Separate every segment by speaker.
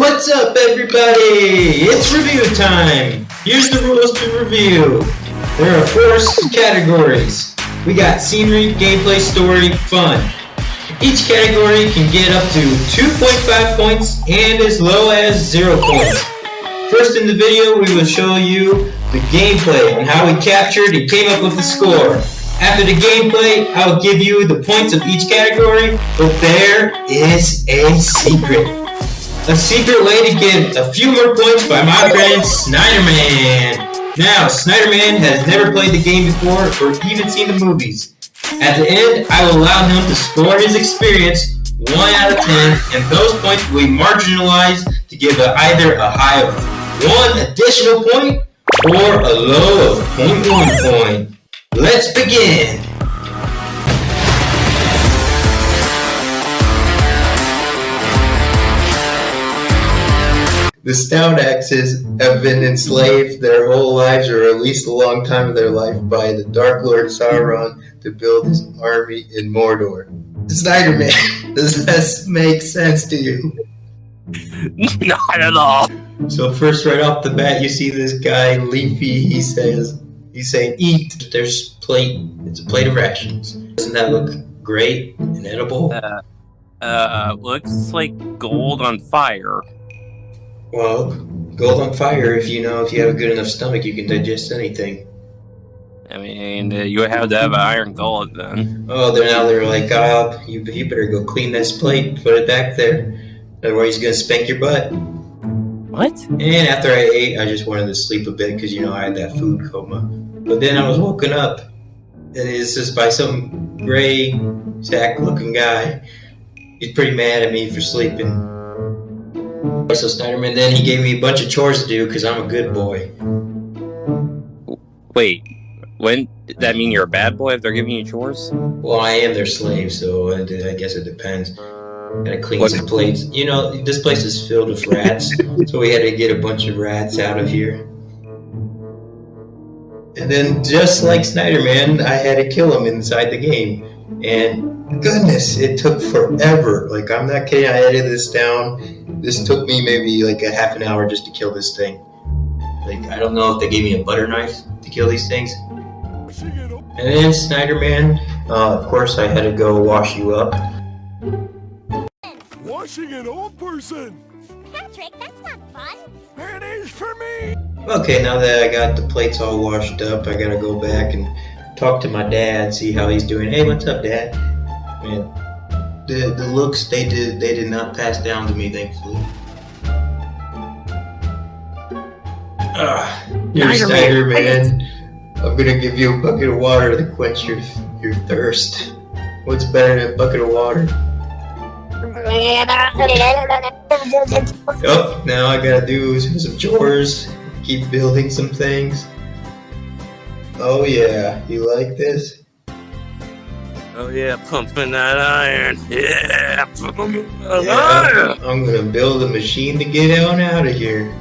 Speaker 1: What's up, everybody? It's review time. Here's the rules to review. There are 4 categories. We got scenery, gameplay, story, fun. Each category can get up to 2.5 points and as low as 0 points. First in the video, we will show you the gameplay and how we captured and came up with the score. After the gameplay, I will give you the points of each category, but there is a secret. A secret way to get a few more points by my friend Snyderman. Now, Snyderman has never played the game before or even seen the movies. At the end, I will allow him to score his experience 1 out of 10, and those points will be marginalized to give either a high of 1 additional point or a low of 0.1 point. Let's begin! The Stout axes have been enslaved their whole lives, or at least a long time of their life, by the Dark Lord Sauron to build his army in Mordor. Snyderman, does this make sense to you?
Speaker 2: Not at all.
Speaker 1: So first, right off the bat, you see this guy, Leafy, he's saying, eat. There's plate, it's a plate of rations. Doesn't that look great and edible?
Speaker 2: Looks like gold on fire.
Speaker 1: Well, gold on fire, if you have a good enough stomach, you can digest anything.
Speaker 2: I mean, you have to have iron gullet then.
Speaker 1: Oh, they're like, you better go clean this plate, put it back there. Otherwise, he's gonna spank your butt.
Speaker 2: What?
Speaker 1: And after I ate, I just wanted to sleep a bit because, I had that food coma. But then I was woken up, and it's just by some gray sack-looking guy. He's pretty mad at me for sleeping. So Snyderman, then he gave me a bunch of chores to do because I'm a good boy.
Speaker 2: Wait, when did that mean you're a bad boy if they're giving you chores?
Speaker 1: Well, I am their slave, so I guess it depends. Gotta clean some plates. This place is filled with rats, so we had to get a bunch of rats out of here. And then, just like Snyderman, I had to kill him inside the game. And goodness, it took forever. Like, I'm not kidding, I edited this down. This took me maybe like a half an hour just to kill this thing. Like, I don't know if they gave me a butter knife to kill these things. And then Snyderman, of course I had to go wash you up.
Speaker 3: Washing an old person!
Speaker 4: Patrick, that's not fun.
Speaker 3: It is for me!
Speaker 1: Okay, now that I got the plates all washed up, I gotta go back and talk to my dad, see how he's doing. Hey, what's up, Dad? Man, the looks they did not pass down to me, thankfully. You're Snyder, man. I'm gonna give you a bucket of water to quench your thirst. What's better than a bucket of water? Oh, now I gotta do some chores. Keep building some things. Oh yeah, you like this?
Speaker 2: Oh yeah, pumping that iron. Yeah, pumping that
Speaker 1: iron. I'm gonna build a machine to get on out of here.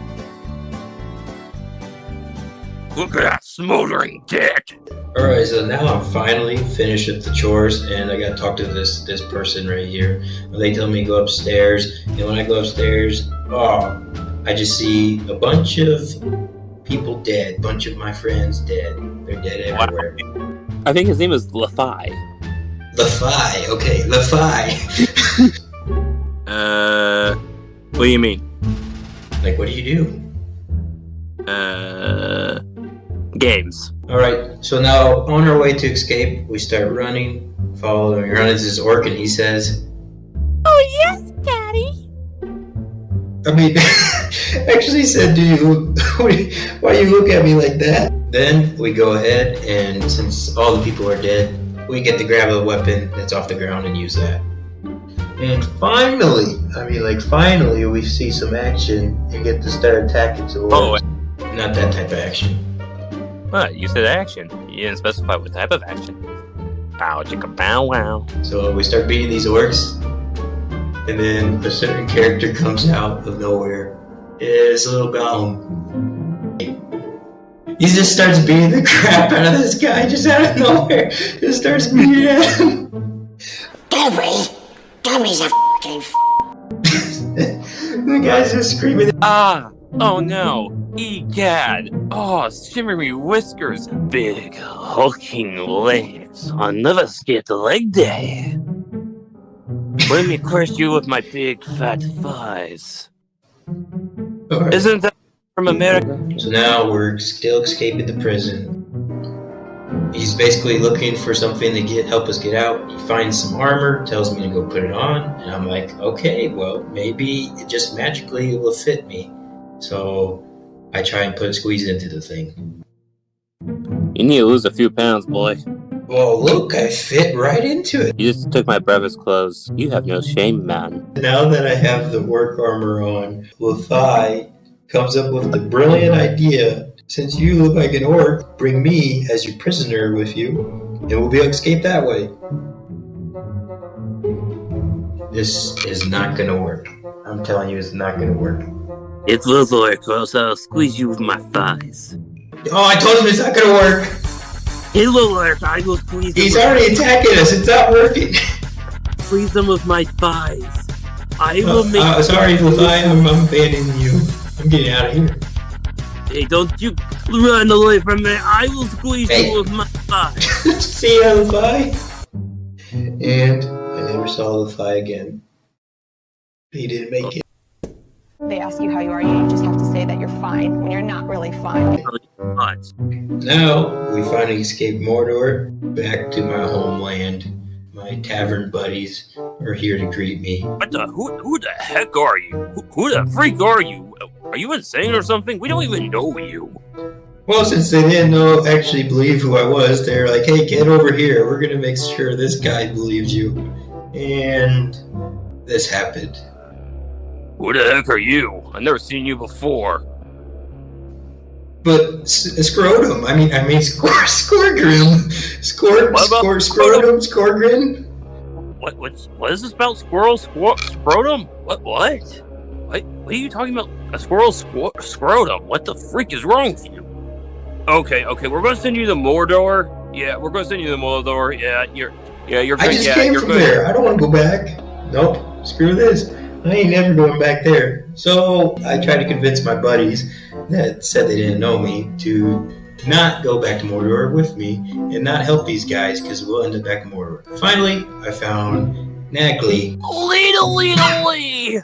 Speaker 2: Look at that smoldering dick.
Speaker 1: Alright, so now I'm finally finished with the chores, and I gotta talk to this person right here. They tell me to go upstairs, and when I go upstairs, I just see a bunch of people dead, bunch of my friends dead. They're dead everywhere.
Speaker 2: I think his name is Lafai.
Speaker 1: Lafai, okay, Lafai.
Speaker 2: What do you mean?
Speaker 1: Like, what do you do?
Speaker 2: Games.
Speaker 1: Alright, so now on our way to escape, we start running, following around this orc, and he says,
Speaker 4: Oh, yes, Daddy.
Speaker 1: I mean, actually he said, why do you look at me like that? Then we go ahead, and since all the people are dead, we get to grab a weapon that's off the ground and use that. And finally, we see some action and get to start attacking some orcs. Not that type of action.
Speaker 2: What? You said action. You didn't specify what type of action. Bow chicka bow wow.
Speaker 1: So we start beating these orcs, and then a certain character comes out of nowhere. It's a little golem. He just starts beating the crap out of this guy just out of nowhere. Just starts beating at him.
Speaker 4: Gary! Gary's a f***ing
Speaker 1: The The guy's just screaming.
Speaker 2: Ah! Oh no! Egad! Oh, shimmery whiskers! Big, hulking legs. I'll never skip the leg day. Let me crush you with my big, fat thighs.
Speaker 1: Alright.
Speaker 2: Isn't that from America?
Speaker 1: So now we're still escaping the prison. He's basically looking for something to help us get out. He finds some armor, tells me to go put it on, and I'm like, okay, well, maybe it just magically will fit me. So I try and squeeze into the thing.
Speaker 2: You need to lose a few pounds, boy.
Speaker 1: Well, look, I fit right into it.
Speaker 2: You just took my brother's clothes. You have no shame, man.
Speaker 1: Now that I have the work armor on, Lothai comes up with the brilliant idea. Since you look like an orc, bring me as your prisoner with you, and we'll be able to escape that way. This is not gonna work. I'm telling you, it's not gonna work.
Speaker 2: It will work, or else I'll squeeze you with my thighs.
Speaker 1: Oh, I told him it's not gonna work.
Speaker 2: It will work. I will squeeze them.
Speaker 1: He's already attacking us. It's not working.
Speaker 2: Squeeze them with my thighs. I will make.
Speaker 1: Sorry, Lothai, I'm abandoning you. I'm getting out of here.
Speaker 2: Hey, don't you run away from me. I will squeeze you with my thighs.
Speaker 1: See ya, Lothai. And I never saw Lothai again. He didn't make it.
Speaker 5: They ask you how you are, you just have to say that you're fine when you're not really fine.
Speaker 1: Now, we finally escaped Mordor, back to my homeland. My tavern buddies are here to greet me.
Speaker 2: What the? Who the heck are you? Who the freak are you? Are you insane or something? We don't even know you.
Speaker 1: Well, since they didn't actually believe who I was, they're like, hey, get over here. We're going to make sure this guy believes you. And this happened.
Speaker 2: Who the heck are you? I've never seen you before.
Speaker 1: But scrotum. I mean, Scorgrim. Scorgrim.
Speaker 2: What is this about squirrel scrotum? What? What are you talking about? A squirrel scrotum? What the freak is wrong with you? Okay, we're gonna send you to Mordor. Yeah, we're gonna send you to Mordor. You're good.
Speaker 1: I just came from there. I don't want to go back. Nope. Screw this. I ain't never going back there. So I tried to convince my buddies that said they didn't know me to not go back to Mordor with me and not help these guys because we'll end up back in Mordor. Finally, I found Nagley.
Speaker 2: Lee!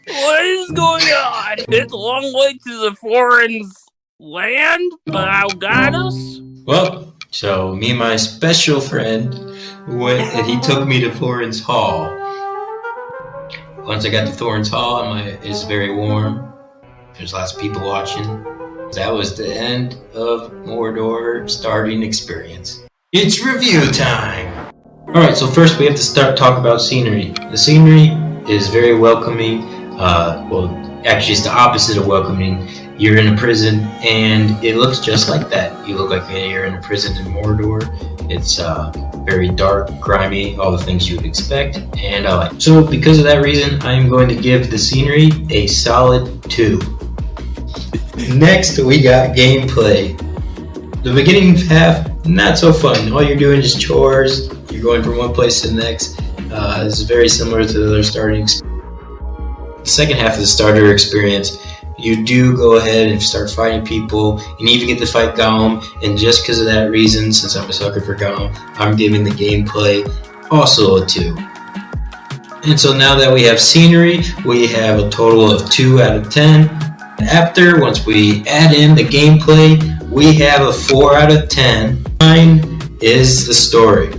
Speaker 2: What is going on? It's a long way to the foreign land, but I'll guide us.
Speaker 1: Well, so me and my special friend went and he took me to Thorin's Hall. Once I got to Thorin's Hall, it's very warm. There's lots of people watching. That was the end of Mordor starting experience. It's review time! Alright, so first we have to talk about scenery. The scenery is very welcoming. Actually it's the opposite of welcoming. You're in a prison and it looks just like that. You look like you're in a prison in Mordor. It's very dark, grimy, all the things you would expect, and I like it. So because of that reason, I'm going to give the scenery a solid 2. Next, we got gameplay. The beginning half, not so fun. All you're doing is chores. You're going from one place to the next. It's very similar to the other starting experience. The second half of the starter experience, you do go ahead and start fighting people, and even get to fight Gollum, and just because of that reason, since I'm a sucker for Gollum, I'm giving the gameplay also a 2. And so now that we have scenery, we have a total of 2 out of 10. Once we add in the gameplay, we have a 4 out of 10. 9 is the story.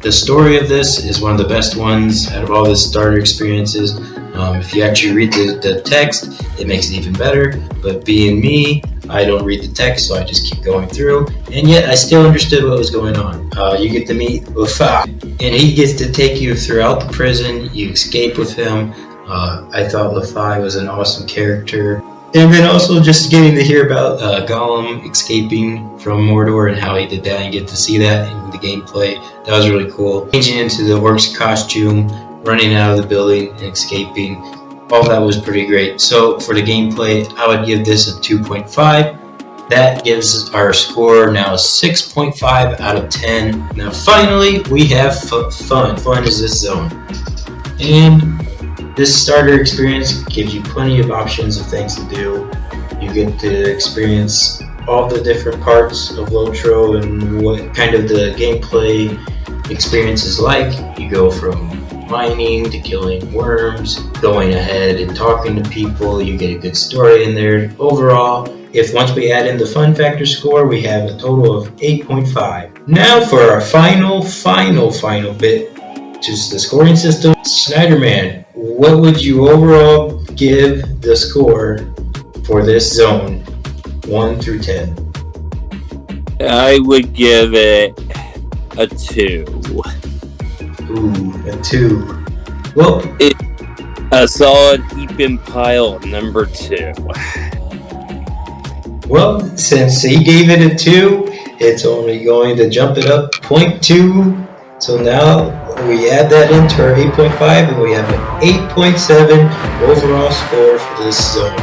Speaker 1: The story of this is one of the best ones out of all the starter experiences. If you actually read the text, it makes it even better. But being me, I don't read the text, so I just keep going through. And yet, I still understood what was going on. You get to meet Lothai, and he gets to take you throughout the prison. You escape with him. I thought Lothai was an awesome character. And then also just getting to hear about Gollum escaping from Mordor and how he did that, and get to see that in the gameplay. That was really cool. Changing into the orc's costume, running out of the building and escaping, all that was pretty great. So for the gameplay, I would give this a 2.5. That gives our score now a 6.5 out of 10. Now finally, we have fun. Fun is this zone. And This starter experience gives you plenty of options of things to do. You get to experience all the different parts of Lotro and what kind of the gameplay experience is like. You go from mining to killing worms, going ahead and talking to people. You get a good story in there. Overall, if once we add in the fun factor score, we have a total of 8.5. Now for our final bit, which is the scoring system. Snyderman, what would you overall give the score for this zone, 1 through 10?
Speaker 2: I would give it a 2.
Speaker 1: Ooh, a 2. Well,
Speaker 2: A solid heaping pile number 2.
Speaker 1: Well, since he gave it a 2, it's only going to jump it up 0.2. So now we add that into our 8.5 and we have an 8.7 overall score for this zone.